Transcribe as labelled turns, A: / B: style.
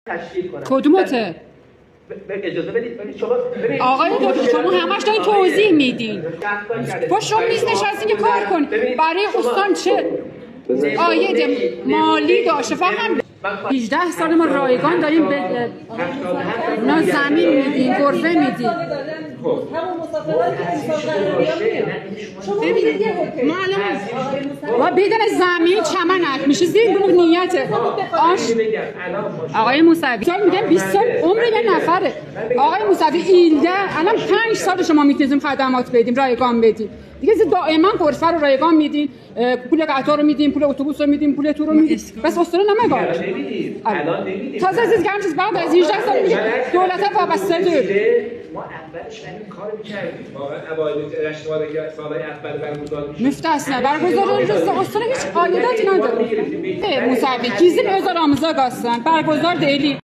A: تشکیل کنم.
B: کدومته؟
A: اجازه بدید شما
B: آقای دکتر شما همش دارین توضیح میدین. با شما میز نشستین که کار کن. برای استان چه عاید مالی داشته؟ فهم 18 سال ما رایگان داریم به اونا زمین میدیم، غرفه میدیم.
C: همون مسافرانی که امسال شما
B: ما الان بدون زمین چمنک میشه زیر بلوغ نیته. آقای موسوی میگن 20 سال عمر یه نفره. آقای موسوی ایلده الان 5 سال شما میتونیم خدمات بدیم، رایگان بدیم. دیگه دائما غرفه رو رایگان میدین، پول قطار رو میدیم، پول اتوبوس رو میدیم، پول تور رو میدیم. بس استاد نمیگه. الان نمیدید. تازه از این چیز بعد از 18 سال میگه دولت وابسته
A: ما اولش همین کارو می‌کردیم. واقعا اوایل رشته‌ها که سال‌های اول برگزار می‌شد.
B: مفتاحانه برگزار استان هیچ عایداتی نداره. موسوی چیزی به هزار آموزا گاستن برگزار دیلی